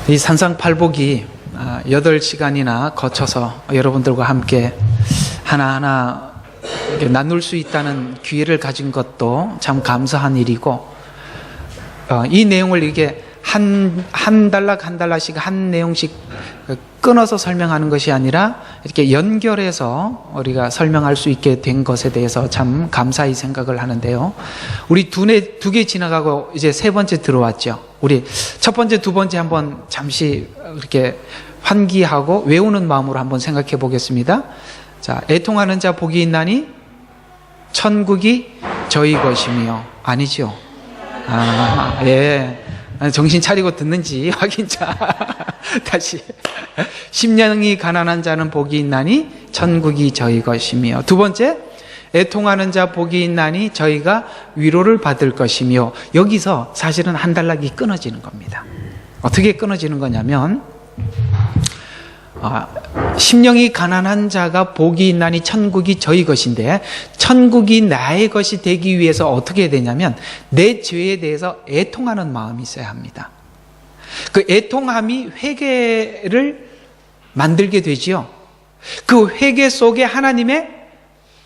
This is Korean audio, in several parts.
이 산상팔복이 8시간이나 거쳐서 여러분들과 함께 하나하나 나눌 수 있다는 기회를 가진 것도 참 감사한 일이고, 이 내용을 이게 한 단락씩 한 내용씩 끊어서 설명하는 것이 아니라 이렇게 연결해서 우리가 설명할 수 있게 된 것에 대해서 참 감사히 생각을 하는데요. 우리 두 개 지나가고 이제 세 번째 들어왔죠. 우리 첫 번째, 두 번째 한번 잠시 이렇게 환기하고 외우는 마음으로 한번 생각해 보겠습니다. 자, 애통하는 자 복이 있나니 천국이 저희 것이며. 아니죠? 예. 정신 차리고 듣는지 확인자. 다시. 심령이 가난한 자는 복이 있나니 천국이 저희 것이며. 두 번째, 애통하는 자 복이 있나니 저희가 위로를 받을 것이며. 여기서 사실은 한 단락이 끊어지는 겁니다. 어떻게 끊어지는 거냐면, 심령이 가난한 자가 복이 있나니 천국이 저희 것인데, 천국이 나의 것이 되기 위해서 어떻게 해야 되냐면 내 죄에 대해서 애통하는 마음이 있어야 합니다. 그 애통함이 회개를 만들게 되지요. 그 회개 속에 하나님의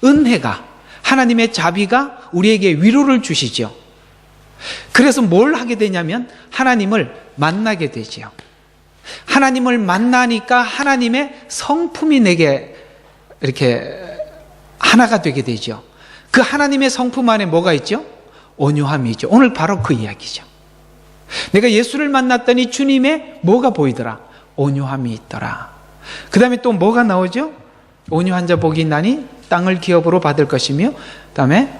은혜가, 하나님의 자비가 우리에게 위로를 주시죠. 그래서 뭘 하게 되냐면 하나님을 만나게 되지요. 하나님을 만나니까 하나님의 성품이 내게 이렇게 하나가 되게 되죠. 그 하나님의 성품 안에 뭐가 있죠? 온유함이 있죠. 오늘 바로 그 이야기죠. 내가 예수를 만났더니 주님의 뭐가 보이더라? 온유함이 있더라. 그 다음에 또 뭐가 나오죠? 온유한 자 복이 있나니 땅을 기업으로 받을 것이며, 그 다음에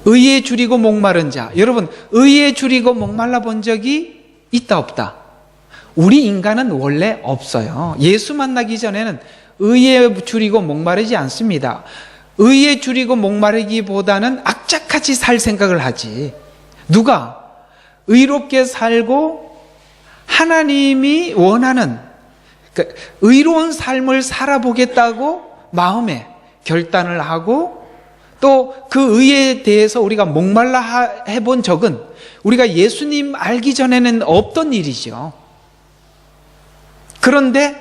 의에 줄이고 목마른 자. 여러분, 의에 줄이고 목말라 본 적이 있다 없다? 우리 인간은 원래 없어요. 예수 만나기 전에는 의에 줄이고 목마르지 않습니다. 의에 줄이고 목마르기보다는 악착같이 살 생각을 하지. 누가? 의롭게 살고 하나님이 원하는 의로운 삶을 살아보겠다고 마음에 결단을 하고, 또 그 의에 대해서 우리가 목말라 해본 적은 우리가 예수님 알기 전에는 없던 일이죠. 그런데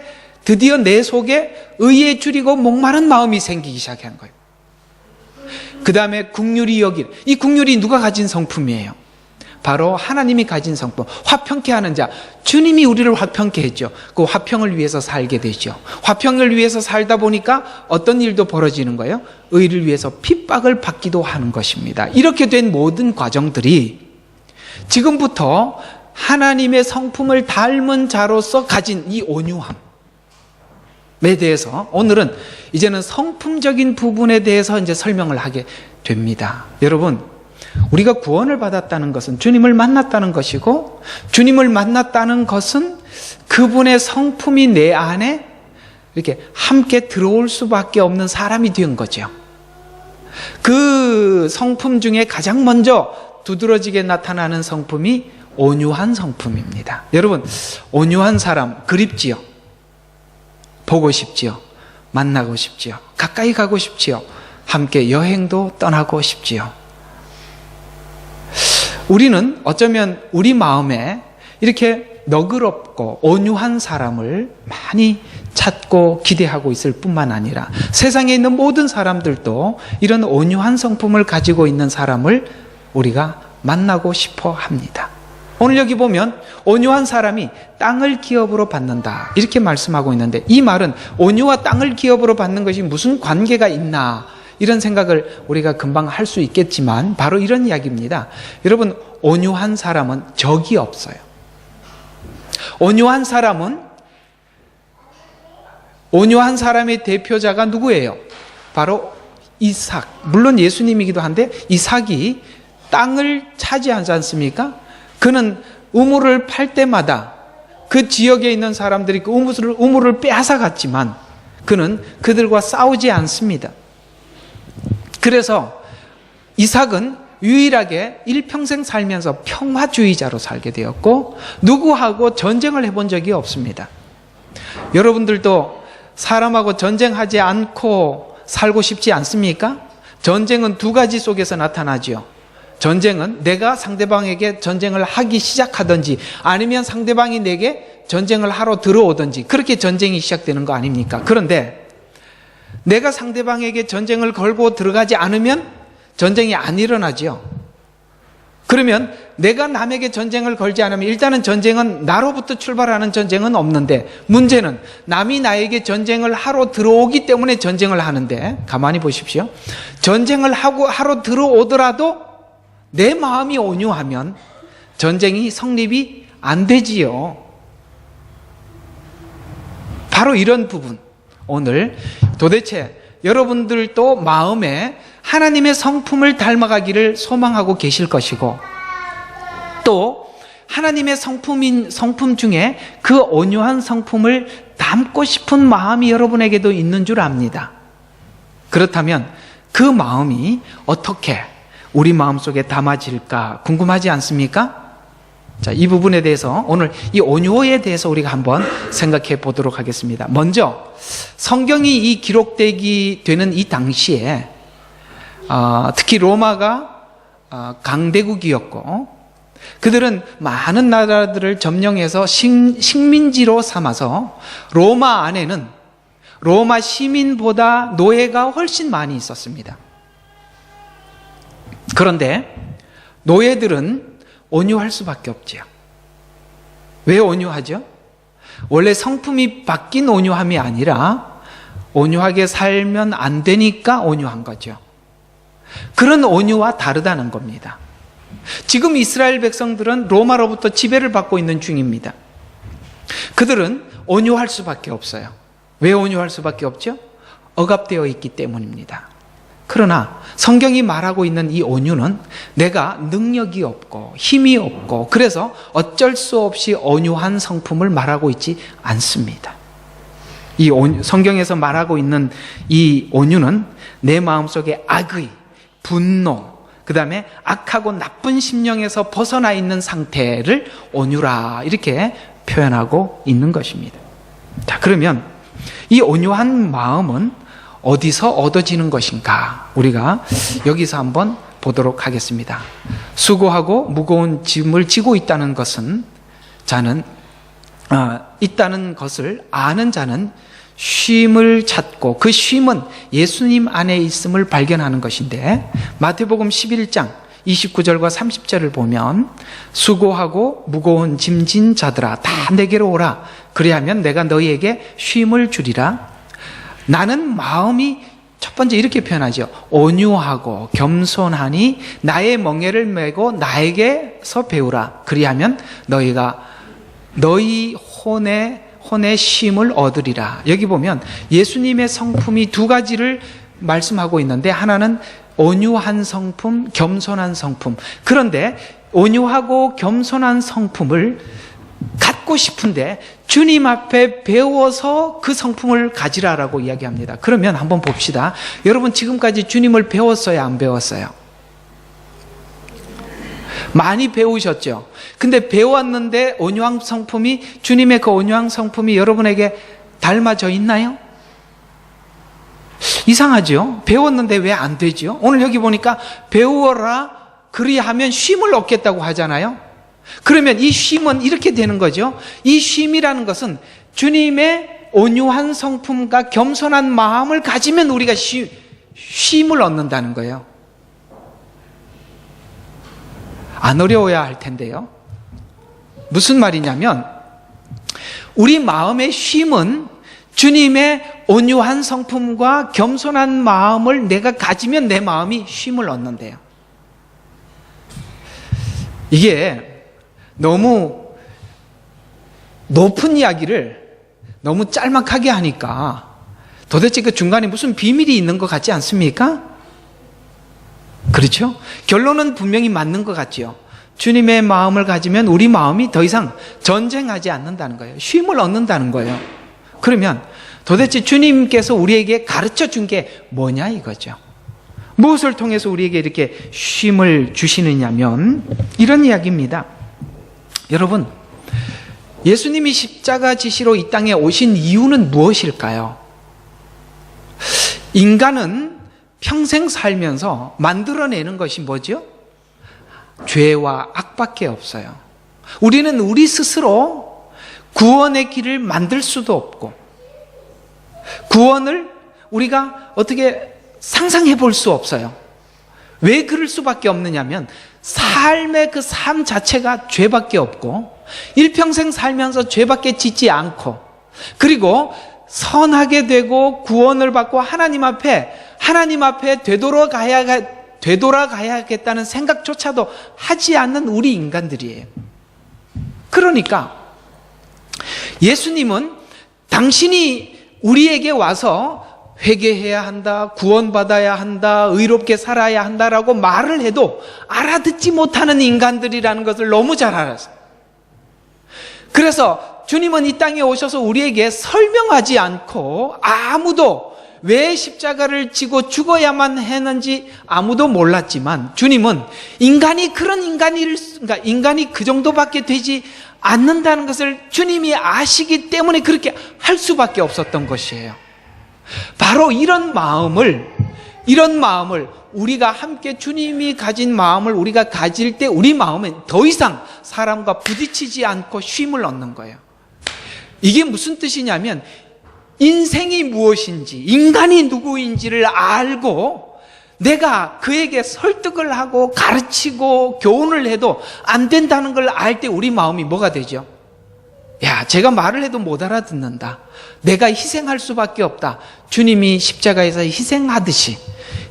드디어 내 속에 의에 줄이고 목마른 마음이 생기기 시작한 거예요. 그 다음에 긍휼히 여길. 이 긍휼이 누가 가진 성품이에요? 바로 하나님이 가진 성품. 화평케 하는 자. 주님이 우리를 화평케 했죠. 그 화평을 위해서 살게 되죠. 화평을 위해서 살다 보니까 어떤 일도 벌어지는 거예요? 의를 위해서 핍박을 받기도 하는 것입니다. 이렇게 된 모든 과정들이 지금부터 하나님의 성품을 닮은 자로서 가진 이 온유함에 대해서 오늘은 이제는 성품적인 부분에 대해서 이제 설명을 하게 됩니다. 여러분, 우리가 구원을 받았다는 것은 주님을 만났다는 것이고, 주님을 만났다는 것은 그분의 성품이 내 안에 이렇게 함께 들어올 수밖에 없는 사람이 된 거죠. 그 성품 중에 가장 먼저 두드러지게 나타나는 성품이 온유한 성품입니다. 여러분, 온유한 사람 그립지요? 보고 싶지요? 만나고 싶지요? 가까이 가고 싶지요? 함께 여행도 떠나고 싶지요? 우리는 어쩌면 우리 마음에 이렇게 너그럽고 온유한 사람을 많이 찾고 기대하고 있을 뿐만 아니라 세상에 있는 모든 사람들도 이런 온유한 성품을 가지고 있는 사람을 우리가 만나고 싶어 합니다. 오늘 여기 보면 온유한 사람이 땅을 기업으로 받는다 이렇게 말씀하고 있는데, 이 말은 온유와 땅을 기업으로 받는 것이 무슨 관계가 있나 이런 생각을 우리가 금방 할 수 있겠지만 바로 이런 이야기입니다. 여러분, 온유한 사람은 적이 없어요. 온유한 사람의 대표자가 누구예요? 바로 이삭. 물론 예수님이기도 한데 이삭이 땅을 차지하지 않습니까? 그는 우물을 팔 때마다 그 지역에 있는 사람들이 그 우물을 빼앗아갔지만 그는 그들과 싸우지 않습니다. 그래서 이삭은 유일하게 일평생 살면서 평화주의자로 살게 되었고, 누구하고 전쟁을 해본 적이 없습니다. 여러분들도 사람하고 전쟁하지 않고 살고 싶지 않습니까? 전쟁은 두 가지 속에서 나타나죠. 전쟁은 내가 상대방에게 전쟁을 하기 시작하든지 아니면 상대방이 내게 전쟁을 하러 들어오든지 그렇게 전쟁이 시작되는 거 아닙니까? 그런데 내가 상대방에게 전쟁을 걸고 들어가지 않으면 전쟁이 안 일어나죠. 그러면 내가 남에게 전쟁을 걸지 않으면 일단은 전쟁은 나로부터 출발하는 전쟁은 없는데 문제는 남이 나에게 전쟁을 하러 들어오기 때문에 전쟁을 하는데 가만히 보십시오. 전쟁을 하러 들어오더라도 내 마음이 온유하면 전쟁이 성립이 안 되지요. 바로 이런 부분 오늘 도대체 여러분들도 마음에 하나님의 성품을 닮아가기를 소망하고 계실 것이고 또 하나님의 성품 중에 그 온유한 성품을 담고 싶은 마음이 여러분에게도 있는 줄 압니다. 그렇다면 그 마음이 어떻게 우리 마음속에 담아질까 궁금하지 않습니까? 자, 이 부분에 대해서 오늘 이 온유에 대해서 우리가 한번 생각해 보도록 하겠습니다. 먼저 성경이 이 기록되기 되는 이 당시에 특히 로마가 강대국이었고 그들은 많은 나라들을 점령해서 식민지로 삼아서 로마 안에는 로마 시민보다 노예가 훨씬 많이 있었습니다. 그런데 노예들은 온유할 수밖에 없지요. 왜 온유하죠? 원래 성품이 바뀐 온유함이 아니라 온유하게 살면 안 되니까 온유한 거죠. 그런 온유와 다르다는 겁니다. 지금 이스라엘 백성들은 로마로부터 지배를 받고 있는 중입니다. 그들은 온유할 수밖에 없어요. 왜 온유할 수밖에 없죠? 억압되어 있기 때문입니다. 그러나 성경이 말하고 있는 이 온유는 내가 능력이 없고 힘이 없고 그래서 어쩔 수 없이 온유한 성품을 말하고 있지 않습니다. 이 성경에서 말하고 있는 이 온유는 내 마음속에 악의, 분노, 그 다음에 악하고 나쁜 심령에서 벗어나 있는 상태를 온유라 이렇게 표현하고 있는 것입니다. 자, 그러면 이 온유한 마음은 어디서 얻어지는 것인가? 우리가 여기서 한번 보도록 하겠습니다. 수고하고 무거운 짐을 지고 있다는 것은 있다는 것을 아는 자는 쉼을 찾고 그 쉼은 예수님 안에 있음을 발견하는 것인데 마태복음 11장 29절과 30절을 보면 수고하고 무거운 짐진 자들아 다 내게로 오라 그리하면 내가 너희에게 쉼을 주리라. 나는 마음이 첫 번째 이렇게 표현하죠. 온유하고 겸손하니 나의 멍에를 메고 나에게서 배우라. 그리하면 너희가 너희 혼의 쉼을 얻으리라. 여기 보면 예수님의 성품이 두 가지를 말씀하고 있는데 하나는 온유한 성품, 겸손한 성품. 그런데 온유하고 겸손한 성품을 갖고 싶은데 주님 앞에 배워서 그 성품을 가지라라고 이야기합니다. 그러면 한번 봅시다. 여러분 지금까지 주님을 배웠어요? 안 배웠어요? 많이 배우셨죠? 근데 배웠는데 온유한 성품이 주님의 그 온유한 성품이 여러분에게 닮아져 있나요? 이상하죠? 배웠는데 왜 안 되죠? 오늘 여기 보니까 배우어라 그리하면 쉼을 얻겠다고 하잖아요. 그러면 이 쉼은 이렇게 되는 거죠. 이 쉼이라는 것은 주님의 온유한 성품과 겸손한 마음을 가지면 우리가 쉼을 얻는다는 거예요. 안 어려워야 할 텐데요. 무슨 말이냐면 우리 마음의 쉼은 주님의 온유한 성품과 겸손한 마음을 내가 가지면 내 마음이 쉼을 얻는데요. 이게 너무 높은 이야기를 너무 짤막하게 하니까 도대체 그 중간에 무슨 비밀이 있는 것 같지 않습니까? 그렇죠? 결론은 분명히 맞는 것 같죠. 주님의 마음을 가지면 우리 마음이 더 이상 전쟁하지 않는다는 거예요. 쉼을 얻는다는 거예요. 그러면 도대체 주님께서 우리에게 가르쳐 준 게 뭐냐 이거죠. 무엇을 통해서 우리에게 이렇게 쉼을 주시느냐면 이런 이야기입니다. 여러분, 예수님이 십자가 지시로 이 땅에 오신 이유는 무엇일까요? 인간은 평생 살면서 만들어내는 것이 뭐죠? 죄와 악밖에 없어요. 우리는 우리 스스로 구원의 길을 만들 수도 없고, 구원을 우리가 어떻게 상상해 볼 수 없어요. 왜 그럴 수밖에 없느냐면 삶의 그 삶 자체가 죄밖에 없고, 일평생 살면서 죄밖에 짓지 않고, 그리고 선하게 되고 구원을 받고 하나님 앞에 되돌아가야겠다는 생각조차도 하지 않는 우리 인간들이에요. 그러니까 예수님은 당신이 우리에게 와서 회개해야 한다, 구원받아야 한다, 의롭게 살아야 한다라고 말을 해도 알아듣지 못하는 인간들이라는 것을 너무 잘 알았어요. 그래서 주님은 이 땅에 오셔서 우리에게 설명하지 않고, 아무도 왜 십자가를 지고 죽어야만 했는지 아무도 몰랐지만, 주님은 인간이 인간이 그 정도밖에 되지 않는다는 것을 주님이 아시기 때문에 그렇게 할 수밖에 없었던 것이에요. 바로 이런 마음을 우리가 함께 주님이 가진 마음을 우리가 가질 때 우리 마음은 더 이상 사람과 부딪히지 않고 쉼을 얻는 거예요. 이게 무슨 뜻이냐면, 인생이 무엇인지, 인간이 누구인지를 알고 내가 그에게 설득을 하고 가르치고 교훈을 해도 안 된다는 걸 알 때 우리 마음이 뭐가 되죠? 야, 제가 말을 해도 못 알아듣는다. 내가 희생할 수밖에 없다. 주님이 십자가에서 희생하듯이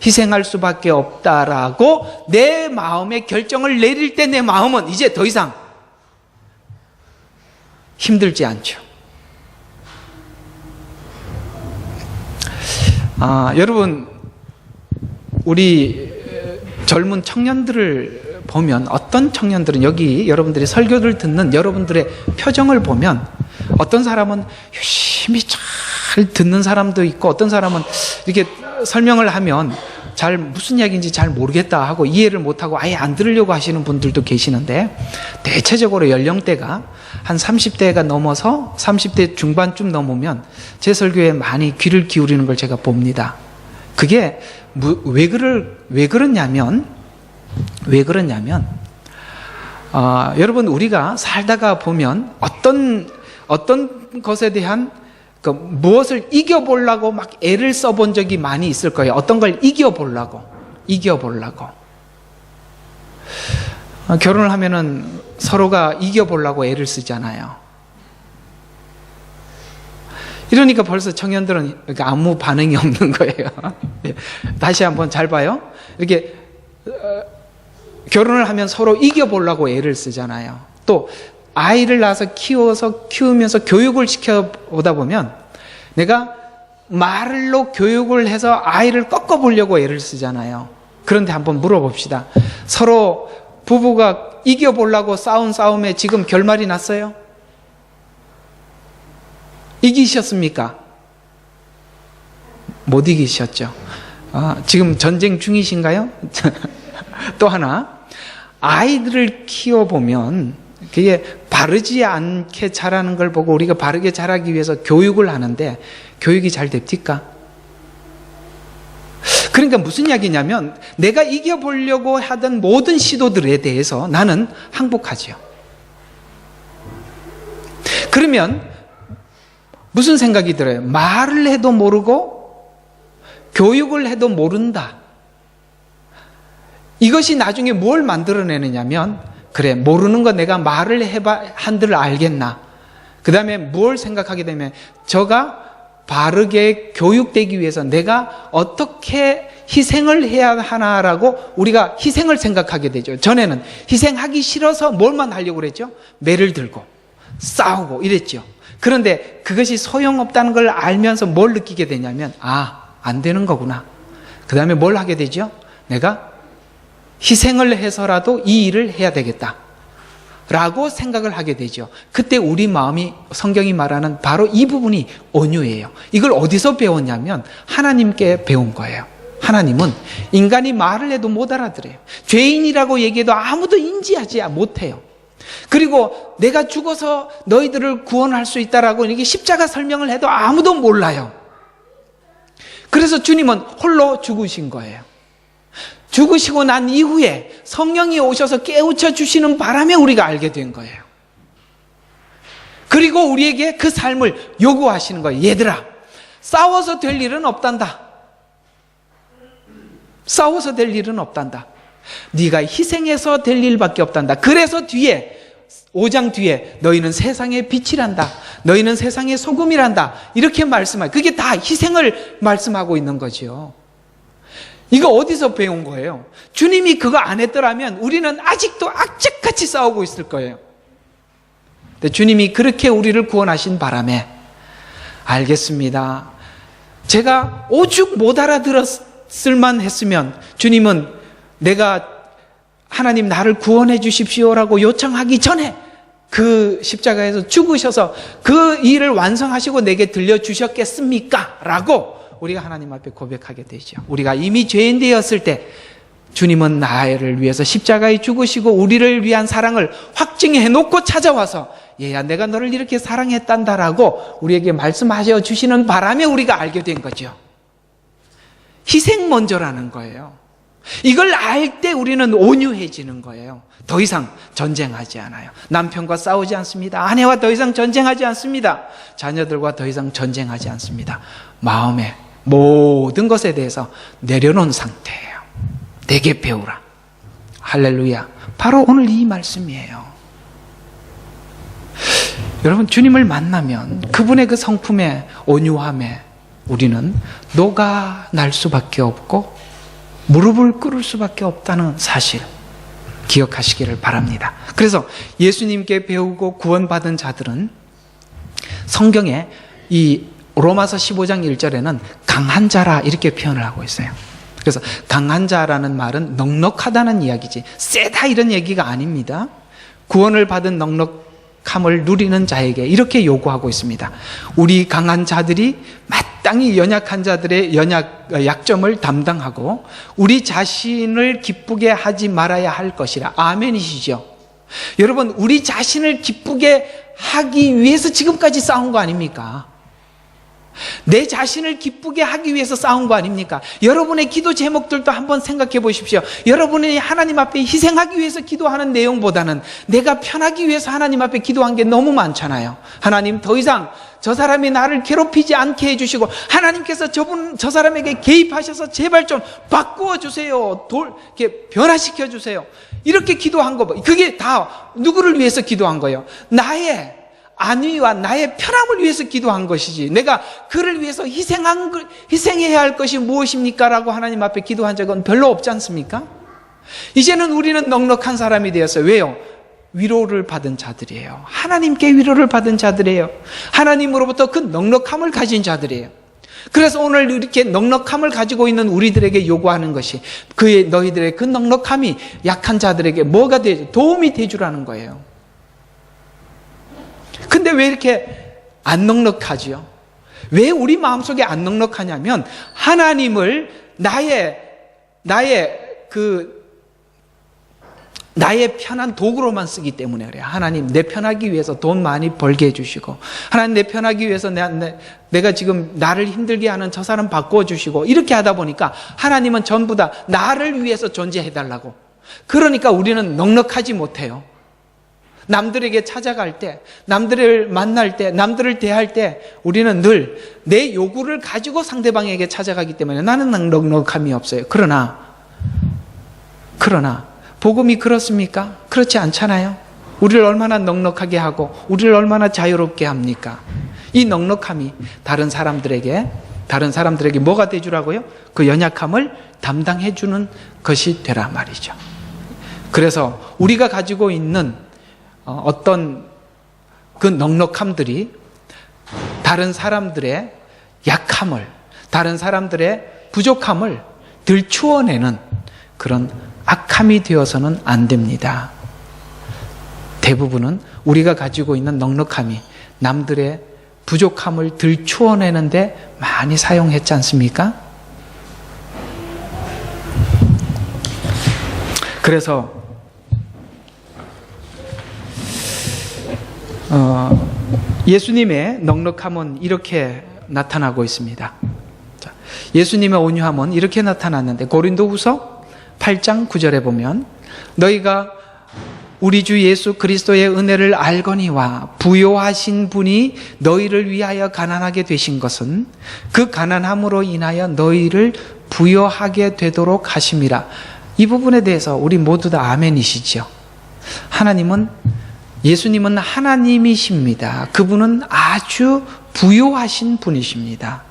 희생할 수밖에 없다라고 내 마음의 결정을 내릴 때 내 마음은 이제 더 이상 힘들지 않죠. 여러분, 우리 젊은 청년들을 보면, 어떤 청년들은 여기 여러분들이 설교를 듣는 여러분들의 표정을 보면, 어떤 사람은 열심히 잘 듣는 사람도 있고, 어떤 사람은 이렇게 설명을 하면 잘 무슨 이야기인지 잘 모르겠다 하고 이해를 못하고 아예 안 들으려고 하시는 분들도 계시는데, 대체적으로 연령대가 한 30대가 넘어서 30대 중반쯤 넘으면 제 설교에 많이 귀를 기울이는 걸 제가 봅니다. 그게 왜 그러냐면 여러분, 우리가 살다가 보면 어떤 것에 대한 무엇을 이겨보려고 막 애를 써본 적이 많이 있을 거예요. 어떤 걸 이겨보려고. 결혼을 하면은 서로가 이겨보려고 애를 쓰잖아요. 이러니까 벌써 청년들은 아무 반응이 없는 거예요. 다시 한번 잘 봐요. 이렇게 결혼을 하면 서로 이겨보려고 애를 쓰잖아요. 또 아이를 낳아서 키우면서 교육을 시켜보다 보면 내가 말로 교육을 해서 아이를 꺾어보려고 애를 쓰잖아요. 그런데 한번 물어봅시다. 서로 부부가 이겨보려고 싸운 싸움에 지금 결말이 났어요? 이기셨습니까? 못 이기셨죠. 지금 전쟁 중이신가요? 또 하나, 아이들을 키워보면 그게 바르지 않게 자라는 걸 보고 우리가 바르게 자라기 위해서 교육을 하는데 교육이 잘 됩니까? 그러니까 무슨 이야기냐면, 내가 이겨보려고 하던 모든 시도들에 대해서 나는 항복하지요. 그러면 무슨 생각이 들어요? 말을 해도 모르고 교육을 해도 모른다. 이것이 나중에 뭘 만들어내느냐면, 그래, 모르는 거 내가 말을 한들 알겠나. 그 다음에 뭘 생각하게 되면, 저가 바르게 교육되기 위해서 내가 어떻게 희생을 해야 하나라고 우리가 희생을 생각하게 되죠. 전에는 희생하기 싫어서 뭘만 하려고 그랬죠? 매를 들고 싸우고 이랬죠. 그런데 그것이 소용없다는 걸 알면서 뭘 느끼게 되냐면, 안 되는 거구나. 그 다음에 뭘 하게 되죠? 내가 희생을 해서라도 이 일을 해야 되겠다 라고 생각을 하게 되죠. 그때 우리 마음이, 성경이 말하는 바로 이 부분이 온유예요. 이걸 어디서 배웠냐면 하나님께 배운 거예요. 하나님은 인간이 말을 해도 못 알아들어요. 죄인이라고 얘기해도 아무도 인지하지 못해요. 그리고 내가 죽어서 너희들을 구원할 수 있다라고 이렇게 십자가 설명을 해도 아무도 몰라요. 그래서 주님은 홀로 죽으신 거예요. 죽으시고 난 이후에 성령이 오셔서 깨우쳐 주시는 바람에 우리가 알게 된 거예요. 그리고 우리에게 그 삶을 요구하시는 거예요. 얘들아, 싸워서 될 일은 없단다. 싸워서 될 일은 없단다. 네가 희생해서 될 일밖에 없단다. 그래서 뒤에 5장 뒤에 너희는 세상의 빛이란다. 너희는 세상의 소금이란다. 이렇게 말씀하요. 그게 다 희생을 말씀하고 있는 거죠. 이거 어디서 배운 거예요? 주님이 그거 안 했더라면 우리는 아직도 악착같이 싸우고 있을 거예요. 근데 주님이 그렇게 우리를 구원하신 바람에 알겠습니다. 제가 오죽 못 알아들었을만 했으면 주님은 내가 하나님 나를 구원해 주십시오라고 요청하기 전에 그 십자가에서 죽으셔서 그 일을 완성하시고 내게 들려주셨겠습니까? 라고 우리가 하나님 앞에 고백하게 되죠. 우리가 이미 죄인 되었을 때 주님은 나를 위해서 십자가에 죽으시고 우리를 위한 사랑을 확증해 놓고 찾아와서 얘야 내가 너를 이렇게 사랑했단다라고 우리에게 말씀하셔 주시는 바람에 우리가 알게 된 거죠. 희생 먼저라는 거예요. 이걸 알 때 우리는 온유해지는 거예요. 더 이상 전쟁하지 않아요. 남편과 싸우지 않습니다. 아내와 더 이상 전쟁하지 않습니다. 자녀들과 더 이상 전쟁하지 않습니다. 마음의 모든 것에 대해서 내려놓은 상태예요. 내게 배우라. 할렐루야. 바로 오늘 이 말씀이에요. 여러분, 주님을 만나면 그분의 그 성품의 온유함에 우리는 녹아날 수밖에 없고 무릎을 꿇을 수밖에 없다는 사실 기억하시기를 바랍니다. 그래서 예수님께 배우고 구원받은 자들은 성경에 이 로마서 15장 1절에는 강한 자라 이렇게 표현을 하고 있어요. 그래서 강한 자라는 말은 넉넉하다는 이야기지 세다 이런 얘기가 아닙니다. 구원을 받은 넉넉함을 누리는 자에게 이렇게 요구하고 있습니다. 우리 강한 자들이 마땅히 연약한 자들의 약점을 담당하고 우리 자신을 기쁘게 하지 말아야 할 것이라. 아멘이시죠? 여러분, 우리 자신을 기쁘게 하기 위해서 지금까지 싸운 거 아닙니까? 내 자신을 기쁘게 하기 위해서 싸운 거 아닙니까? 여러분의 기도 제목들도 한번 생각해 보십시오. 여러분이 하나님 앞에 희생하기 위해서 기도하는 내용보다는 내가 편하기 위해서 하나님 앞에 기도한 게 너무 많잖아요. 하나님, 더 이상 저 사람이 나를 괴롭히지 않게 해주시고 하나님께서 저 사람에게 개입하셔서 제발 좀 바꾸어 주세요. 이렇게 변화시켜 주세요. 이렇게 기도한 거, 그게 다 누구를 위해서 기도한 거예요? 나의 안위와 나의 편함을 위해서 기도한 것이지 내가 그를 위해서 희생해야 할 것이 무엇입니까? 라고 하나님 앞에 기도한 적은 별로 없지 않습니까? 이제는 우리는 넉넉한 사람이 되었어요. 왜요? 위로를 받은 자들이에요. 하나님께 위로를 받은 자들이에요. 하나님으로부터 그 넉넉함을 가진 자들이에요. 그래서 오늘 이렇게 넉넉함을 가지고 있는 우리들에게 요구하는 것이 너희들의 그 넉넉함이 약한 자들에게 뭐가 도움이 되주라는 거예요. 근데 왜 이렇게 안 넉넉하지요? 왜 우리 마음속에 안 넉넉하냐면 하나님을 나의 편한 도구로만 쓰기 때문에 그래요. 하나님 내 편하기 위해서 돈 많이 벌게 해주시고 하나님 내 편하기 위해서 내가 지금 나를 힘들게 하는 저 사람 바꾸어 주시고 이렇게 하다 보니까 하나님은 전부 다 나를 위해서 존재해달라고. 그러니까 우리는 넉넉하지 못해요. 남들에게 찾아갈 때, 남들을 만날 때, 남들을 대할 때 우리는 늘 내 요구를 가지고 상대방에게 찾아가기 때문에 나는 넉넉함이 없어요. 그러나 복음이 그렇습니까? 그렇지 않잖아요. 우리를 얼마나 넉넉하게 하고 우리를 얼마나 자유롭게 합니까? 이 넉넉함이 다른 사람들에게 뭐가 되주라고요? 그 연약함을 담당해 주는 것이 되라 말이죠. 그래서 우리가 가지고 있는 어떤 그 넉넉함들이 다른 사람들의 약함을, 다른 사람들의 부족함을 들추어내는 그런 악함이 되어서는 안 됩니다. 대부분은 우리가 가지고 있는 넉넉함이 남들의 부족함을 들추어내는데 많이 사용했지 않습니까? 그래서 예수님의 넉넉함은 이렇게 나타나고 있습니다. 예수님의 온유함은 이렇게 나타났는데 고린도후서 8장 9절에 보면 너희가 우리 주 예수 그리스도의 은혜를 알거니와 부요하신 분이 너희를 위하여 가난하게 되신 것은 그 가난함으로 인하여 너희를 부요하게 되도록 하심이라. 이 부분에 대해서 우리 모두 다 아멘이시죠. 예수님은 하나님이십니다. 그분은 아주 부요하신 분이십니다.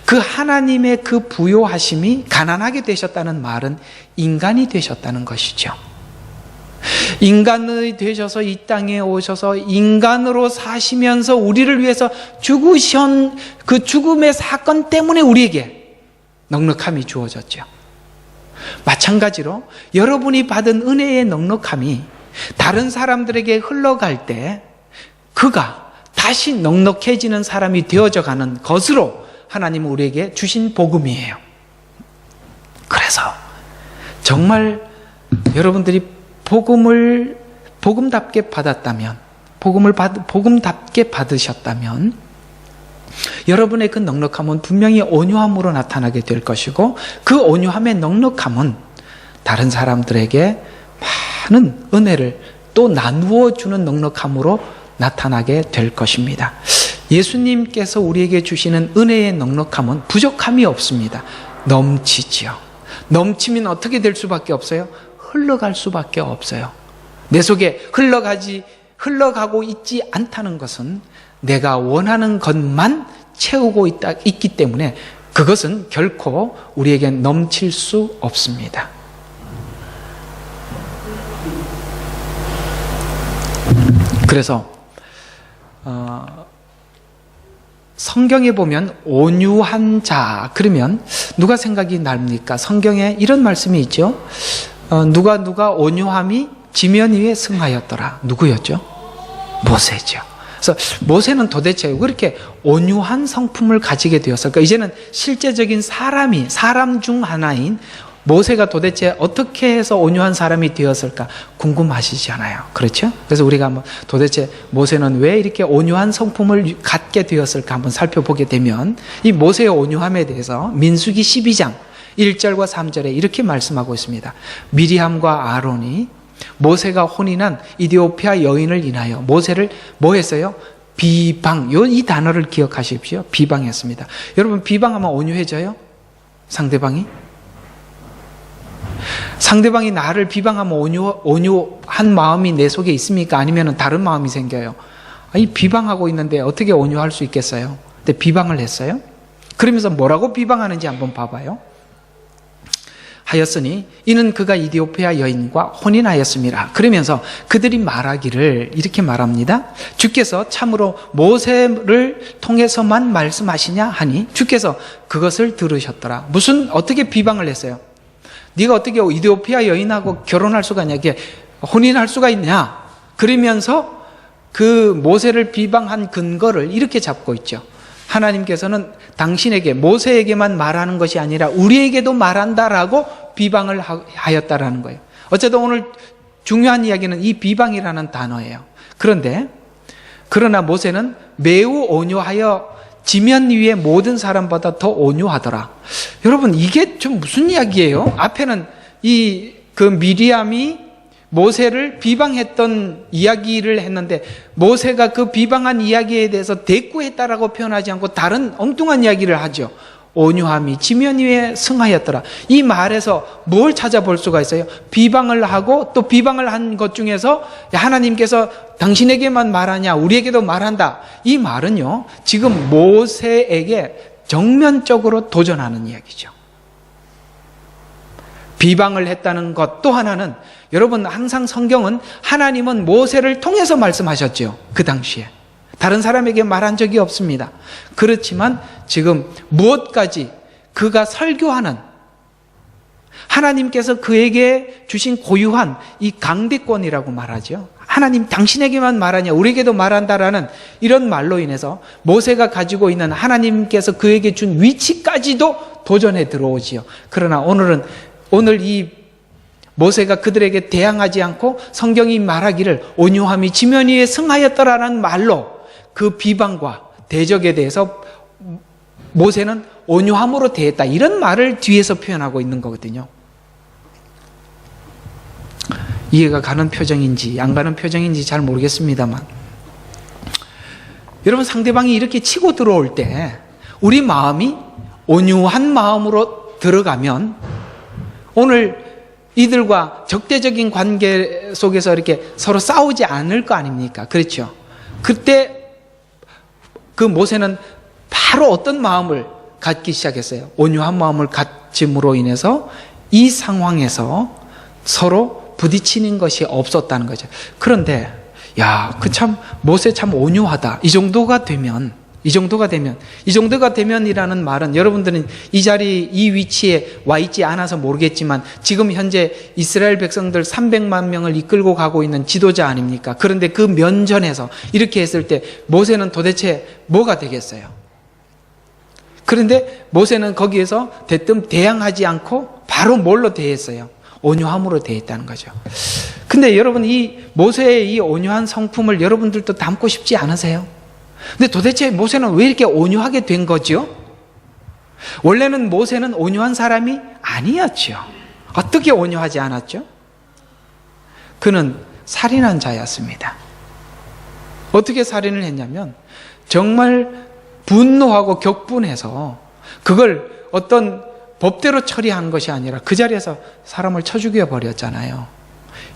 그 하나님의 그 부요하심이 가난하게 되셨다는 말은 인간이 되셨다는 것이죠. 인간이 되셔서 이 땅에 오셔서 인간으로 사시면서 우리를 위해서 죽으신 그 죽음의 사건 때문에 우리에게 넉넉함이 주어졌죠. 마찬가지로 여러분이 받은 은혜의 넉넉함이 다른 사람들에게 흘러갈 때 그가 다시 넉넉해지는 사람이 되어져 가는 것으로 하나님은 우리에게 주신 복음이에요. 그래서 정말 여러분들이 복음을 복음답게 받았다면, 복음답게 받으셨다면 여러분의 그 넉넉함은 분명히 온유함으로 나타나게 될 것이고, 그 온유함의 넉넉함은 다른 사람들에게 많은 은혜를 또 나누어 주는 넉넉함으로 나타나게 될 것입니다. 예수님께서 우리에게 주시는 은혜의 넉넉함은 부족함이 없습니다. 넘치지요. 넘치면 어떻게 될 수밖에 없어요? 흘러갈 수밖에 없어요. 내 속에 흘러가고 있지 않다는 것은 내가 원하는 것만 채우고 있기 때문에 그것은 결코 우리에게 넘칠 수 없습니다. 그래서 성경에 보면 온유한 자, 그러면 누가 생각이 납니까? 성경에 이런 말씀이 있죠. 누가 온유함이 지면 위에 승하였더라. 누구였죠? 모세죠. 그래서 모세는 도대체 왜 그렇게 온유한 성품을 가지게 되었을까? 이제는 실제적인 사람 중 하나인 모세가 도대체 어떻게 해서 온유한 사람이 되었을까 궁금하시잖아요. 그렇죠? 그래서 우리가 한번 도대체 모세는 왜 이렇게 온유한 성품을 갖게 되었을까 한번 살펴보게 되면, 이 모세의 온유함에 대해서 민수기 12장 1절과 3절에 이렇게 말씀하고 있습니다. 미리암과 아론이 모세가 혼인한 이디오피아 여인을 인하여 모세를 뭐 했어요? 비방. 이 단어를 기억하십시오. 비방했습니다. 여러분, 비방하면 온유해져요? 상대방이 나를 비방하면 온유한 마음이 내 속에 있습니까? 아니면 다른 마음이 생겨요? 아니, 비방하고 있는데 어떻게 온유할 수 있겠어요? 근데 비방을 했어요? 그러면서 뭐라고 비방하는지 한번 봐봐요. 하였으니 이는 그가 이디오피아 여인과 혼인하였음이라. 그러면서 그들이 말하기를 이렇게 말합니다. 주께서 참으로 모세를 통해서만 말씀하시냐 하니 주께서 그것을 들으셨더라. 어떻게 비방을 했어요? 네가 어떻게 이디오피아 여인하고 결혼할 수가 있냐, 혼인할 수가 있냐. 그러면서 그 모세를 비방한 근거를 이렇게 잡고 있죠. 하나님께서는 당신에게, 모세에게만 말하는 것이 아니라 우리에게도 말한다라고 비방을 하였다라는 거예요. 어쨌든 오늘 중요한 이야기는 이 비방이라는 단어예요. 그러나 모세는 매우 온유하여 지면 위의 모든 사람보다 더 온유하더라. 여러분, 이게 좀 무슨 이야기예요? 앞에는 그 미리암이 모세를 비방했던 이야기를 했는데, 모세가 그 비방한 이야기에 대해서 대꾸했다라고 표현하지 않고 다른 엉뚱한 이야기를 하죠. 온유함이 지면 위에 승하였더라. 이 말에서 뭘 찾아볼 수가 있어요? 비방을 하고 또 비방을 한 것 중에서 하나님께서 당신에게만 말하냐, 우리에게도 말한다. 이 말은요, 지금 모세에게 정면적으로 도전하는 이야기죠. 비방을 했다는 것 또 하나는, 여러분, 항상 성경은 하나님은 모세를 통해서 말씀하셨죠. 그 당시에 다른 사람에게 말한 적이 없습니다. 그렇지만 지금 무엇까지 그가 설교하는, 하나님께서 그에게 주신 고유한 이 강대권이라고 말하죠. 하나님 당신에게만 말하냐, 우리에게도 말한다라는 이런 말로 인해서 모세가 가지고 있는 하나님께서 그에게 준 위치까지도 도전에 들어오지요. 그러나 오늘 이 모세가 그들에게 대항하지 않고 성경이 말하기를 온유함이 지면 위에 승하였더라는 말로 그 비방과 대적에 대해서 모세는 온유함으로 대했다, 이런 말을 뒤에서 표현하고 있는 거거든요. 이해가 가는 표정인지 안 가는 표정인지 잘 모르겠습니다만, 여러분, 상대방이 이렇게 치고 들어올 때 우리 마음이 온유한 마음으로 들어가면 오늘 이들과 적대적인 관계 속에서 이렇게 서로 싸우지 않을 거 아닙니까? 그렇죠? 그때 그 모세는 바로 어떤 마음을 갖기 시작했어요? 온유한 마음을 갖짐으로 인해서 이 상황에서 서로 부딪히는 것이 없었다는 거죠. 그런데 야, 그 참 모세 참 온유하다. 이 정도가 되면이라는 말은, 여러분들은 이 자리, 이 위치에 와 있지 않아서 모르겠지만 지금 현재 이스라엘 백성들 300만 명을 이끌고 가고 있는 지도자 아닙니까? 그런데 그 면전에서 이렇게 했을 때 모세는 도대체 뭐가 되겠어요? 그런데 모세는 거기에서 대뜸 대항하지 않고 바로 뭘로 대했어요? 온유함으로 대했다는 거죠. 근데 여러분, 이 모세의 이 온유한 성품을 여러분들도 담고 싶지 않으세요? 근데 도대체 모세는 왜 이렇게 온유하게 된 거죠? 원래는 모세는 온유한 사람이 아니었죠. 어떻게 온유하지 않았죠? 그는 살인한 자였습니다. 어떻게 살인을 했냐면 정말 분노하고 격분해서 그걸 어떤 법대로 처리한 것이 아니라 그 자리에서 사람을 쳐 죽여버렸잖아요.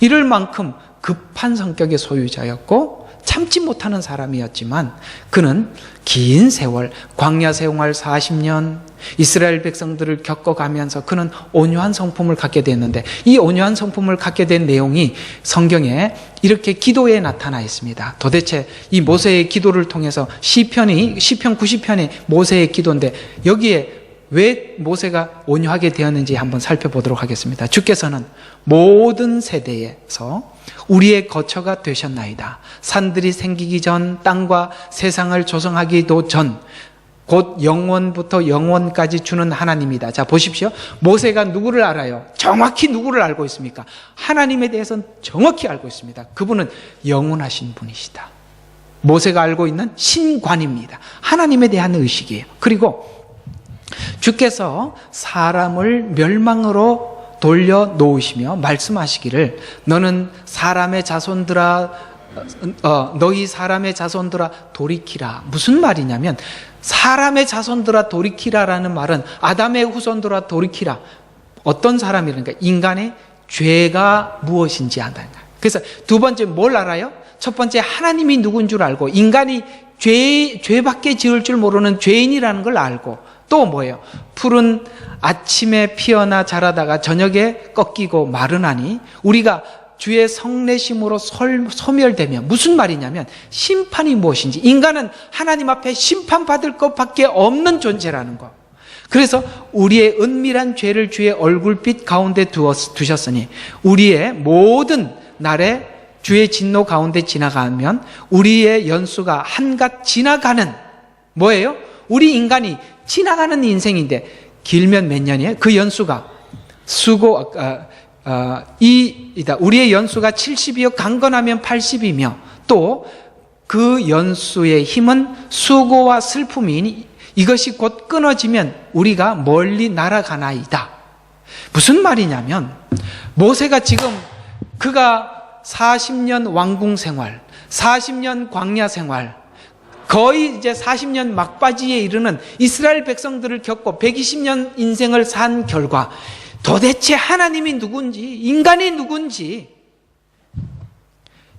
이럴 만큼 급한 성격의 소유자였고 참지 못하는 사람이었지만 그는 긴 세월, 광야 생활 40년, 이스라엘 백성들을 겪어가면서 그는 온유한 성품을 갖게 됐는데, 이 온유한 성품을 갖게 된 내용이 성경에 이렇게 기도에 나타나 있습니다. 도대체 이 모세의 기도를 통해서 시편 90편이 모세의 기도인데 여기에 왜 모세가 온유하게 되었는지 한번 살펴보도록 하겠습니다. 주께서는 모든 세대에서 우리의 거처가 되셨나이다. 산들이 생기기 전, 땅과 세상을 조성하기도 전, 곧 영원부터 영원까지 주는 하나님이다. 자, 보십시오. 모세가 누구를 알아요? 정확히 누구를 알고 있습니까? 하나님에 대해서는 정확히 알고 있습니다. 그분은 영원하신 분이시다. 모세가 알고 있는 신관입니다. 하나님에 대한 의식이에요. 그리고 주께서 사람을 멸망으로 돌려놓으시며 말씀하시기를 너는 사람의 자손들아, 너희 사람의 자손들아 돌이키라. 무슨 말이냐면 사람의 자손들아 돌이키라라는 말은 아담의 후손들아 돌이키라. 어떤 사람이라는가? 인간의 죄가 무엇인지 안다는 거예요. 그래서 두 번째 뭘 알아요? 첫 번째 하나님이 누군 줄 알고, 인간이 죄밖에 지을 줄 모르는 죄인이라는 걸 알고, 또 뭐예요? 푸른 아침에 피어나 자라다가 저녁에 꺾이고 마르나니 우리가 주의 성내심으로 소멸되며, 무슨 말이냐면 심판이 무엇인지, 인간은 하나님 앞에 심판받을 것밖에 없는 존재라는 거. 그래서 우리의 은밀한 죄를 주의 얼굴빛 가운데 두셨으니 우리의 모든 날에 주의 진노 가운데 지나가면 우리의 연수가 한갓 지나가는, 뭐예요? 우리 인간이 지나가는 인생인데 길면 몇 년이에요? 그 연수가 이다. 우리의 연수가 70이요 강건하면 80이며 또 그 연수의 힘은 수고와 슬픔이니 이것이 곧 끊어지면 우리가 멀리 날아가나이다. 무슨 말이냐면 모세가 지금 그가 40년 왕궁 생활, 40년 광야 생활, 거의 이제 40년 막바지에 이르는 이스라엘 백성들을 겪고 120년 인생을 산 결과 도대체 하나님이 누군지, 인간이 누군지,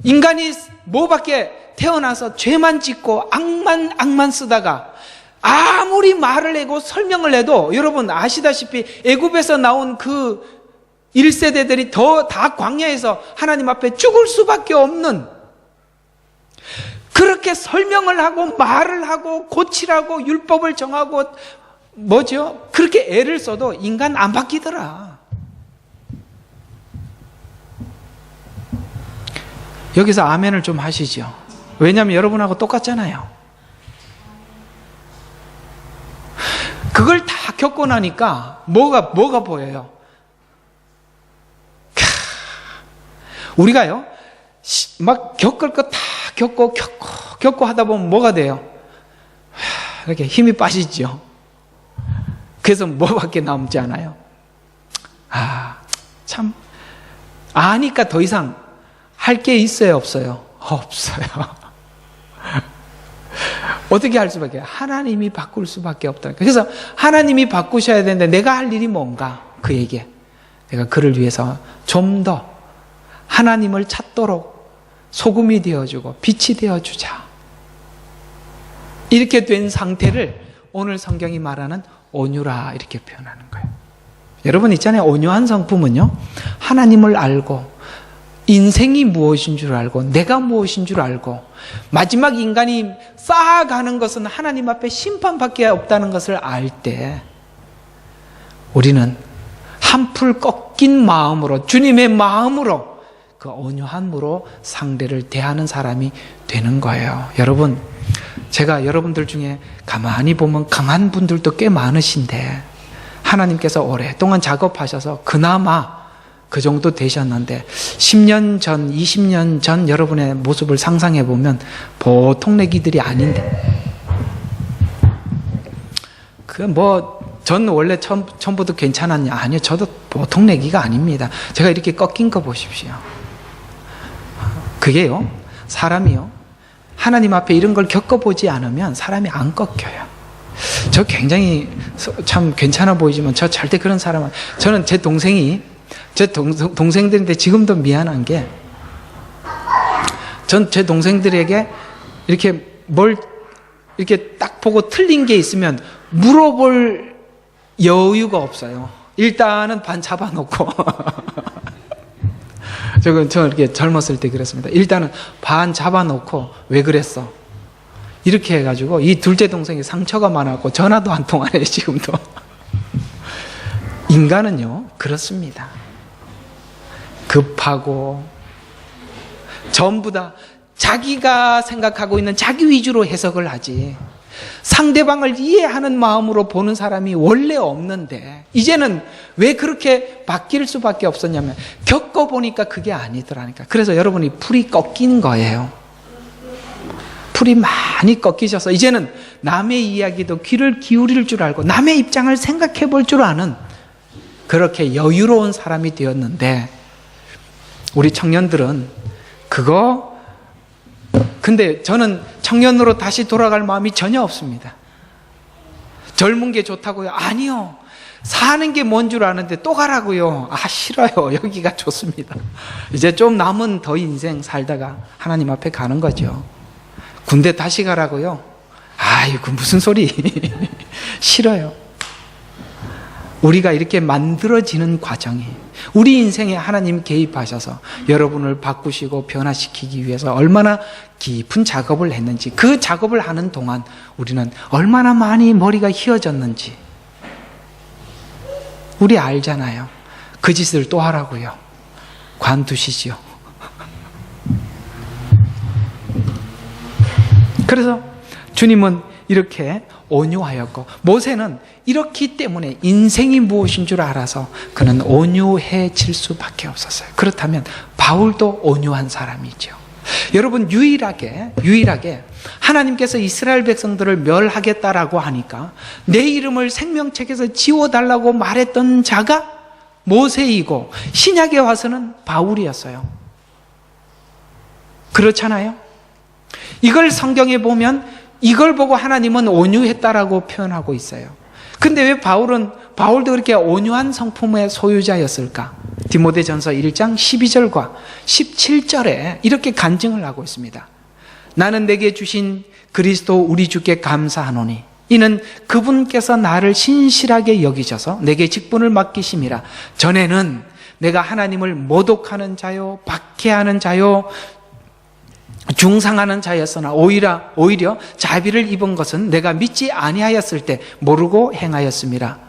인간이 뭐밖에 태어나서 죄만 짓고 악만 쓰다가 아무리 말을 해고 설명을 해도, 여러분 아시다시피 애굽에서 나온 그 1세대들이 다 광야에서 하나님 앞에 죽을 수밖에 없는, 그렇게 설명을 하고 말을 하고 고치라고 율법을 정하고 뭐죠? 그렇게 애를 써도 인간 안 바뀌더라. 여기서 아멘을 좀 하시죠. 왜냐하면 여러분하고 똑같잖아요. 그걸 다 겪고 나니까 뭐가 보여요? 우리가요 막 겪을 거 다 겪고 하다 보면 뭐가 돼요? 이렇게 힘이 빠지죠. 그래서 뭐밖에 남지 않아요? 참 아니까 더 이상 할 게 있어요, 없어요? 없어요. 어떻게 할 수밖에? 하나님이 바꿀 수밖에 없다니까. 그래서 하나님이 바꾸셔야 되는데 내가 할 일이 뭔가? 그에게 내가 그를 위해서 좀 더 하나님을 찾도록 소금이 되어주고 빛이 되어주자. 이렇게 된 상태를 오늘 성경이 말하는 온유라 이렇게 표현하는 거예요. 여러분 있잖아요. 온유한 성품은요, 하나님을 알고 인생이 무엇인 줄 알고 내가 무엇인 줄 알고 마지막 인간이 쌓아가는 것은 하나님 앞에 심판밖에 없다는 것을 알 때 우리는 한풀 꺾인 마음으로, 주님의 마음으로, 그 온유함으로 상대를 대하는 사람이 되는 거예요. 여러분, 제가 여러분들 중에 가만히 보면 강한 분들도 꽤 많으신데 하나님께서 오랫동안 작업하셔서 그나마 그 정도 되셨는데 10년 전, 20년 전 여러분의 모습을 상상해 보면 보통 내기들이 아닌데, 전 원래 처음부터 괜찮았냐? 아니요, 저도 보통 내기가 아닙니다. 제가 이렇게 꺾인 거 보십시오. 그게요, 사람이요, 하나님 앞에 이런 걸 겪어보지 않으면 사람이 안 꺾여요. 저 굉장히 참 괜찮아 보이지만 저 절대 그런 사람은, 저는 제 동생들인데 지금도 미안한 게, 전 제 동생들에게 이렇게 뭘 이렇게 딱 보고 틀린 게 있으면 물어볼 여유가 없어요. 일단은 반 잡아놓고 저는 이렇게 젊었을 때 그랬습니다. 일단은 반 잡아놓고 왜 그랬어? 이렇게 해가지고 이 둘째 동생이 상처가 많았고 전화도 안 통하네 지금도. 인간은요 그렇습니다. 급하고 전부 다 자기가 생각하고 있는 자기 위주로 해석을 하지 상대방을 이해하는 마음으로 보는 사람이 원래 없는데, 이제는 왜 그렇게 바뀔 수밖에 없었냐면 겪어보니까 그게 아니더라니까. 그래서 여러분이 풀이 꺾인 거예요. 풀이 많이 꺾이셔서 이제는 남의 이야기도 귀를 기울일 줄 알고 남의 입장을 생각해 볼 줄 아는 그렇게 여유로운 사람이 되었는데, 우리 청년들은 근데 저는 청년으로 다시 돌아갈 마음이 전혀 없습니다. 젊은 게 좋다고요? 아니요. 사는 게 뭔 줄 아는데 또 가라고요? 싫어요. 여기가 좋습니다. 이제 좀 남은 더 인생 살다가 하나님 앞에 가는 거죠. 군대 다시 가라고요? 아이고 무슨 소리. 싫어요. 우리가 이렇게 만들어지는 과정이, 우리 인생에 하나님 개입하셔서 여러분을 바꾸시고 변화시키기 위해서 얼마나 깊은 작업을 했는지, 그 작업을 하는 동안 우리는 얼마나 많이 머리가 휘어졌는지 우리 알잖아요. 그 짓을 또 하라고요? 관두시지요. 그래서 주님은 이렇게 온유하였고, 모세는 이렇기 때문에 인생이 무엇인 줄 알아서 그는 온유해질 수밖에 없었어요. 그렇다면 바울도 온유한 사람이죠. 여러분, 유일하게 하나님께서 이스라엘 백성들을 멸하겠다라고 하니까 내 이름을 생명책에서 지워달라고 말했던 자가 모세이고, 신약에 와서는 바울이었어요. 그렇잖아요? 이걸 성경에 보면 이걸 보고 하나님은 온유했다라고 표현하고 있어요. 근데 왜 바울도 그렇게 온유한 성품의 소유자였을까? 디모데전서 1장 12절과 17절에 이렇게 간증을 하고 있습니다. 나는 내게 주신 그리스도 우리 주께 감사하노니 이는 그분께서 나를 신실하게 여기셔서 내게 직분을 맡기심이라. 전에는 내가 하나님을 모독하는 자요, 박해하는 자요, 중상하는 자였으나 오히려 자비를 입은 것은 내가 믿지 아니하였을 때 모르고 행하였음이라.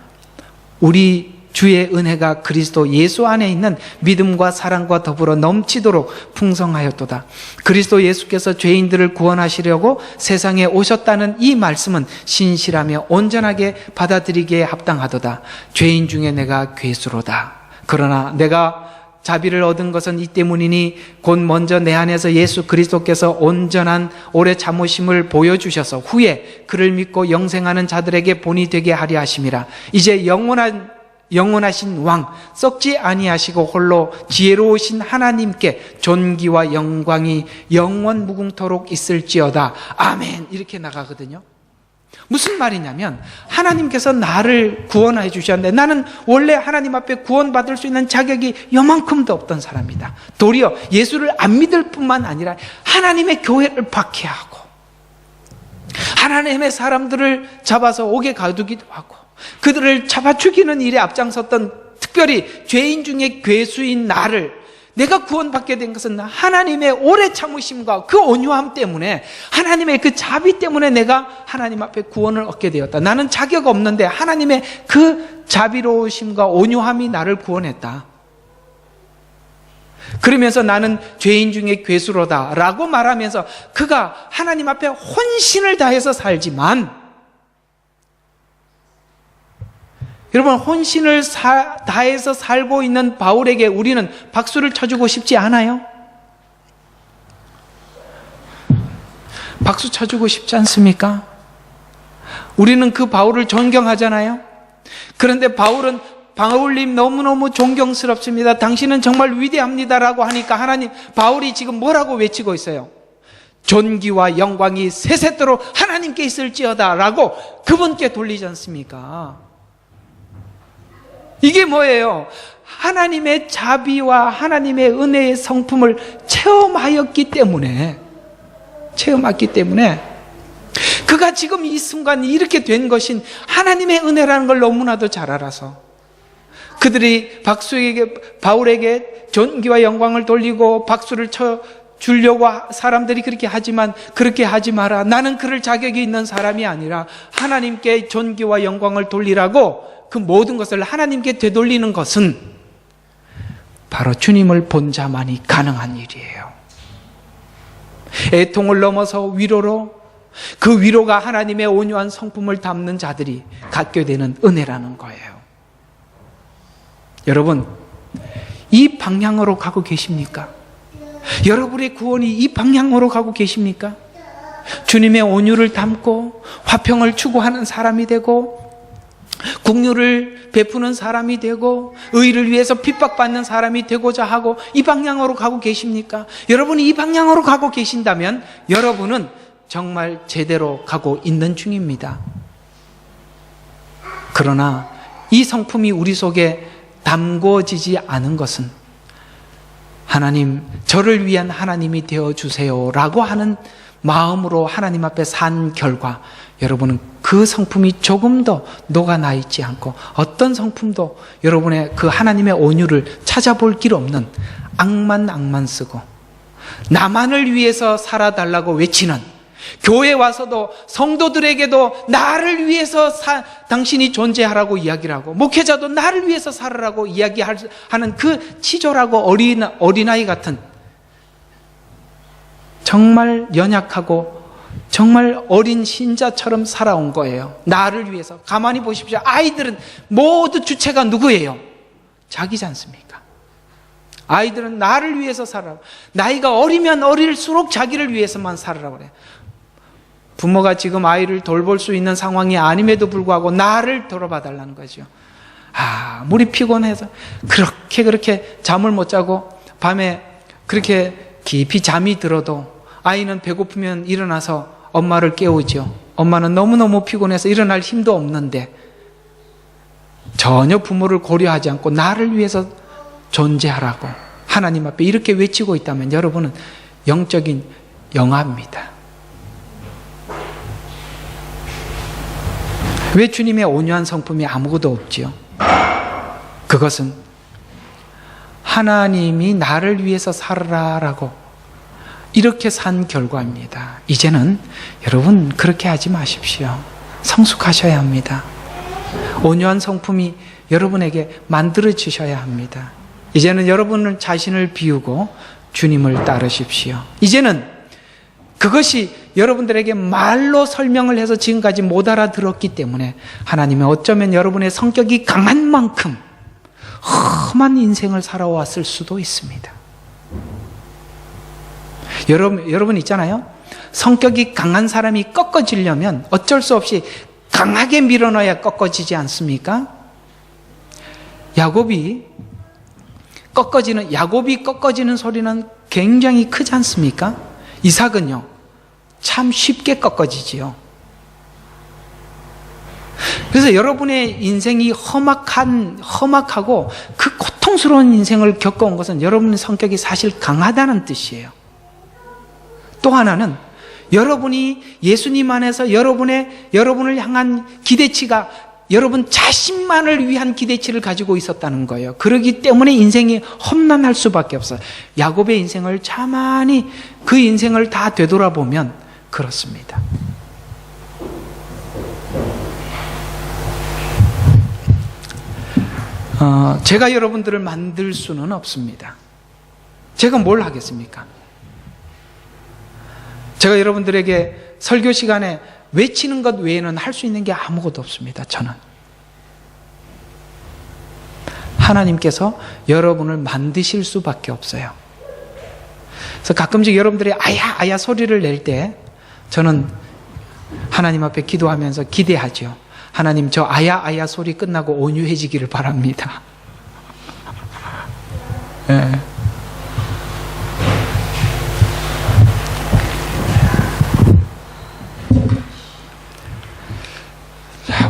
우리 주의 은혜가 그리스도 예수 안에 있는 믿음과 사랑과 더불어 넘치도록 풍성하였도다. 그리스도 예수께서 죄인들을 구원하시려고 세상에 오셨다는 이 말씀은 신실하며 온전하게 받아들이기에 합당하도다. 죄인 중에 내가 괴수로다. 그러나 내가 자비를 얻은 것은 이 때문이니 곧 먼저 내 안에서 예수 그리스도께서 온전한 오래 참으심을 보여주셔서 후에 그를 믿고 영생하는 자들에게 본이 되게 하려 하심이라. 이제 영원하신 왕, 썩지 아니하시고 홀로 지혜로우신 하나님께 존귀와 영광이 영원 무궁토록 있을지어다. 아멘. 이렇게 나가거든요. 무슨 말이냐면 하나님께서 나를 구원해 주셨는데 나는 원래 하나님 앞에 구원받을 수 있는 자격이 요만큼도 없던 사람이다. 도리어 예수를 안 믿을 뿐만 아니라 하나님의 교회를 박해하고 하나님의 사람들을 잡아서 옥에 가두기도 하고 그들을 잡아 죽이는 일에 앞장섰던, 특별히 죄인 중에 괴수인 나를, 내가 구원받게 된 것은 하나님의 오래 참으심과 그 온유함 때문에, 하나님의 그 자비 때문에 내가 하나님 앞에 구원을 얻게 되었다. 나는 자격 없는데 하나님의 그 자비로우심과 온유함이 나를 구원했다. 그러면서 나는 죄인 중에 괴수로다 라고 말하면서 그가 하나님 앞에 혼신을 다해서 살지만, 여러분, 혼신을 다해서 살고 있는 바울에게 우리는 박수를 쳐주고 싶지 않아요? 박수 쳐주고 싶지 않습니까? 우리는 그 바울을 존경하잖아요. 그런데 바울님 너무너무 존경스럽습니다. 당신은 정말 위대합니다라고 하니까 바울이 지금 뭐라고 외치고 있어요? 존귀와 영광이 세세토록 하나님께 있을지어다 라고 그분께 돌리지 않습니까? 이게 뭐예요? 하나님의 자비와 하나님의 은혜의 성품을 체험했기 때문에 그가 지금 이 순간 이렇게 된 것인 하나님의 은혜라는 걸 너무나도 잘 알아서 그들이 바울에게 존귀와 영광을 돌리고 박수를 쳐 주려고 사람들이 그렇게 하지만 그렇게 하지 마라. 나는 그럴 자격이 있는 사람이 아니라 하나님께 존귀와 영광을 돌리라고 그 모든 것을 하나님께 되돌리는 것은 바로 주님을 본 자만이 가능한 일이에요. 애통을 넘어서 위로로, 그 위로가 하나님의 온유한 성품을 담는 자들이 갖게 되는 은혜라는 거예요. 여러분, 이 방향으로 가고 계십니까? 여러분의 구원이 이 방향으로 가고 계십니까? 주님의 온유를 담고 화평을 추구하는 사람이 되고 긍휼을 베푸는 사람이 되고 의를 위해서 핍박받는 사람이 되고자 하고 이 방향으로 가고 계십니까? 여러분이 이 방향으로 가고 계신다면 여러분은 정말 제대로 가고 있는 중입니다. 그러나 이 성품이 우리 속에 담궈지지 않은 것은 하나님, 저를 위한 하나님이 되어주세요 라고 하는 마음으로 하나님 앞에 산 결과 여러분은 그 성품이 조금 더 녹아나 있지 않고 어떤 성품도 여러분의 그 하나님의 온유를 찾아볼 길 없는 악만 쓰고 나만을 위해서 살아달라고 외치는, 교회 와서도 성도들에게도 나를 위해서 당신이 존재하라고 이야기를 하고 목회자도 나를 위해서 살아라고 이야기하는 그 치졸하고 어린아이 같은 정말 연약하고 정말 어린 신자처럼 살아온 거예요. 나를 위해서. 가만히 보십시오. 아이들은 모두 주체가 누구예요? 자기지 않습니까? 아이들은 나를 위해서 살아라. 나이가 어리면 어릴수록 자기를 위해서만 살아라고 그래요. 부모가 지금 아이를 돌볼 수 있는 상황이 아님에도 불구하고 나를 돌아봐 달라는 거죠. 아무리 피곤해서 그렇게 잠을 못 자고 밤에 그렇게 깊이 잠이 들어도 아이는 배고프면 일어나서 엄마를 깨우죠. 엄마는 너무너무 피곤해서 일어날 힘도 없는데 전혀 부모를 고려하지 않고 나를 위해서 존재하라고 하나님 앞에 이렇게 외치고 있다면 여러분은 영적인 영아입니다. 왜 주님의 온유한 성품이 아무것도 없지요? 그것은 하나님이 나를 위해서 살아라라고 이렇게 산 결과입니다. 이제는 여러분 그렇게 하지 마십시오. 성숙하셔야 합니다. 온유한 성품이 여러분에게 만들어지셔야 합니다. 이제는 여러분은 자신을 비우고 주님을 따르십시오. 이제는 그것이 여러분들에게 말로 설명을 해서 지금까지 못 알아들었기 때문에 하나님은 어쩌면 여러분의 성격이 강한 만큼 험한 인생을 살아왔을 수도 있습니다. 여러분 있잖아요. 성격이 강한 사람이 꺾어지려면 어쩔 수 없이 강하게 밀어넣어야 꺾어지지 않습니까? 야곱이 꺾어지는 소리는 굉장히 크지 않습니까? 이삭은요, 참 쉽게 꺾어지지요. 그래서 여러분의 인생이 험악하고 그 고통스러운 인생을 겪어온 것은 여러분의 성격이 사실 강하다는 뜻이에요. 또 하나는 여러분이 예수님 안에서 여러분을 향한 기대치가 여러분 자신만을 위한 기대치를 가지고 있었다는 거예요. 그렇기 때문에 인생이 험난할 수밖에 없어요. 야곱의 인생을 가만히 그 인생을 다 되돌아보면 그렇습니다. 제가 여러분들을 만들 수는 없습니다. 제가 뭘 하겠습니까? 제가 여러분들에게 설교 시간에 외치는 것 외에는 할 수 있는 게 아무것도 없습니다. 저는 하나님께서 여러분을 만드실 수밖에 없어요. 그래서 가끔씩 여러분들이 아야 소리를 낼 때 저는 하나님 앞에 기도하면서 기대하죠. 하나님, 저 아야 소리 끝나고 온유해지기를 바랍니다. 네.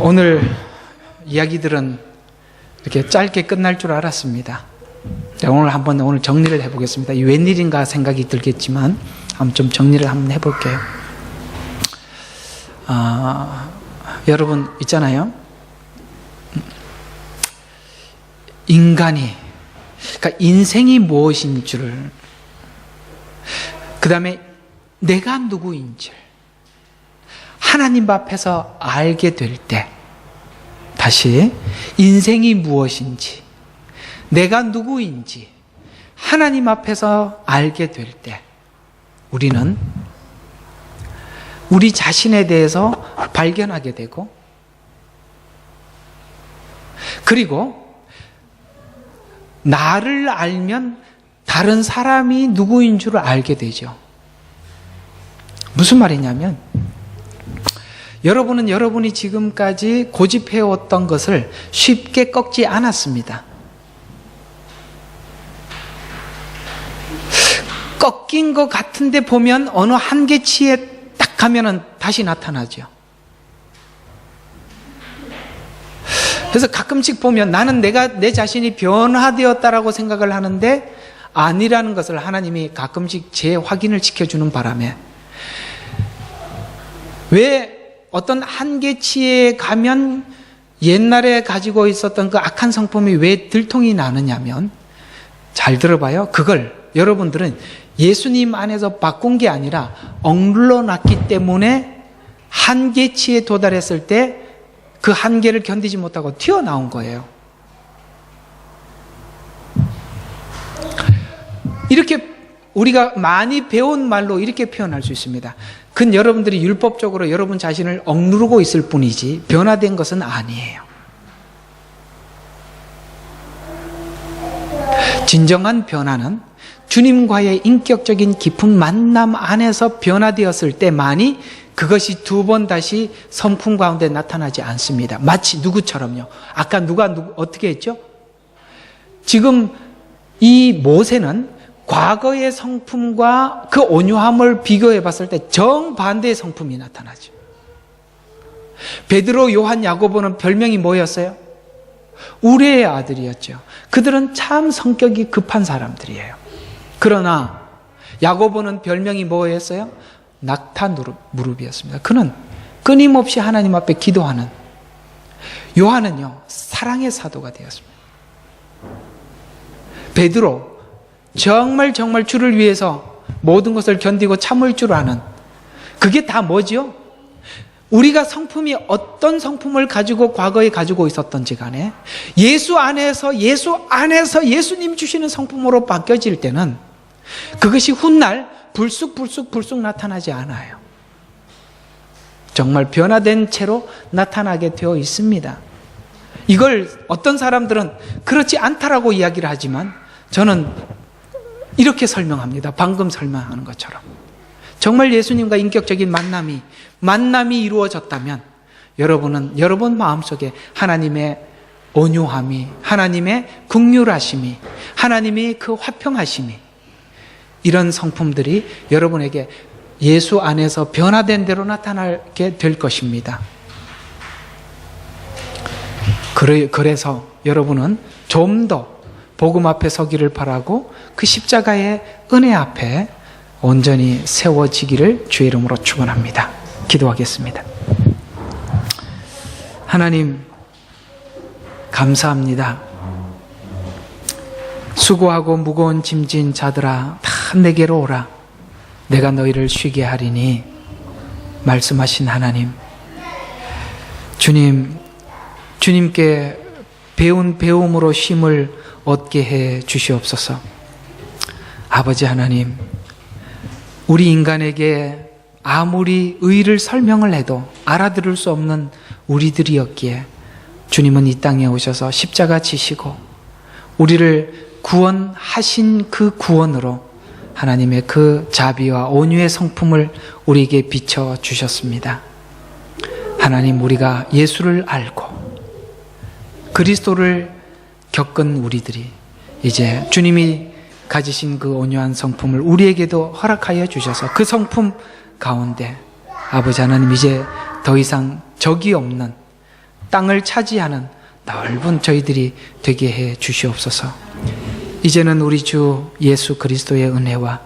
오늘 이야기들은 이렇게 짧게 끝날 줄 알았습니다. 오늘 정리를 해보겠습니다. 이 웬일인가 생각이 들겠지만 한번 좀 정리를 한번 해볼게요. 여러분 있잖아요. 인간이, 그러니까 인생이 무엇인 줄, 그 다음에 내가 누구인 줄 하나님 앞에서 알게 될 때, 다시 인생이 무엇인지, 내가 누구인지 하나님 앞에서 알게 될 때 우리는 우리 자신에 대해서 발견하게 되고, 그리고 나를 알면 다른 사람이 누구인 줄 알게 되죠. 무슨 말이냐면, 여러분은 여러분이 지금까지 고집해왔던 것을 쉽게 꺾지 않았습니다. 꺾인 것 같은데 보면 어느 한계치에 딱 가면은 다시 나타나죠. 그래서 가끔씩 보면 나는 내 자신이 변화되었다라고 생각을 하는데 아니라는 것을 하나님이 가끔씩 재확인을 시켜주는 바람에, 왜 어떤 한계치에 가면 옛날에 가지고 있었던 그 악한 성품이 왜 들통이 나느냐면, 잘 들어봐요. 그걸 여러분들은 예수님 안에서 바꾼 게 아니라 억눌러 놨기 때문에 한계치에 도달했을 때 그 한계를 견디지 못하고 튀어나온 거예요. 이렇게 우리가 많이 배운 말로 이렇게 표현할 수 있습니다. 그건 여러분들이 율법적으로 여러분 자신을 억누르고 있을 뿐이지 변화된 것은 아니에요. 진정한 변화는 주님과의 인격적인 깊은 만남 안에서 변화되었을 때만이 그것이 두 번 다시 성품 가운데 나타나지 않습니다. 마치 누구처럼요. 아까 누가 어떻게 했죠? 지금 이 모세는 과거의 성품과 그 온유함을 비교해 봤을 때 정반대의 성품이 나타나죠. 베드로, 요한, 야고보는 별명이 뭐였어요? 우레의 아들이었죠. 그들은 참 성격이 급한 사람들이에요. 그러나 야고보는 별명이 뭐였어요? 낙타 무릎이었습니다. 그는 끊임없이 하나님 앞에 기도하는, 요한은요 사랑의 사도가 되었습니다. 베드로 정말 주를 위해서 모든 것을 견디고 참을 줄 아는, 그게 다 뭐지요? 우리가 성품이 어떤 성품을 가지고 과거에 가지고 있었던지 간에 예수 안에서 예수님 주시는 성품으로 바뀌어질 때는 그것이 훗날 불쑥 나타나지 않아요. 정말 변화된 채로 나타나게 되어 있습니다. 이걸 어떤 사람들은 그렇지 않다라고 이야기를 하지만 저는 이렇게 설명합니다. 방금 설명하는 것처럼. 정말 예수님과 인격적인 만남이 이루어졌다면 여러분은 여러분 마음속에 하나님의 온유함이, 하나님의 긍휼하심이, 하나님의 그 화평하심이, 이런 성품들이 여러분에게 예수 안에서 변화된 대로 나타나게 될 것입니다. 그래서 여러분은 좀 더 복음 앞에 서기를 바라고 그 십자가의 은혜 앞에 온전히 세워지기를 주의 이름으로 축원합니다. 기도하겠습니다. 하나님, 감사합니다. 수고하고 무거운 짐진 자들아 다 내게로 오라. 내가 너희를 쉬게 하리니 말씀하신 하나님, 주님께 배운 배움으로 쉼을 얻게 해 주시옵소서. 아버지 하나님, 우리 인간에게 아무리 의를 설명을 해도 알아들을 수 없는 우리들이었기에 주님은 이 땅에 오셔서 십자가 지시고 우리를 구원하신 그 구원으로 하나님의 그 자비와 온유의 성품을 우리에게 비춰 주셨습니다. 하나님, 우리가 예수를 알고 그리스도를 겪은 우리들이 이제 주님이 가지신 그 온유한 성품을 우리에게도 허락하여 주셔서 그 성품 가운데 아버지 하나님, 이제 더 이상 적이 없는 땅을 차지하는 넓은 저희들이 되게 해 주시옵소서. 이제는 우리 주 예수 그리스도의 은혜와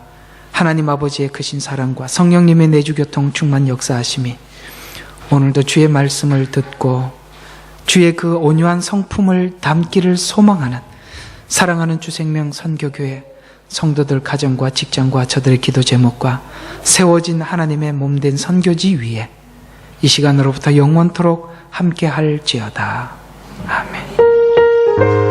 하나님 아버지의 크신 사랑과 성령님의 내주교통 충만 역사하심이 오늘도 주의 말씀을 듣고 주의 그 온유한 성품을 담기를 소망하는 사랑하는 주생명 선교교회 성도들 가정과 직장과 저들의 기도 제목과 세워진 하나님의 몸된 선교지 위에 이 시간으로부터 영원토록 함께 할지어다. 아멘.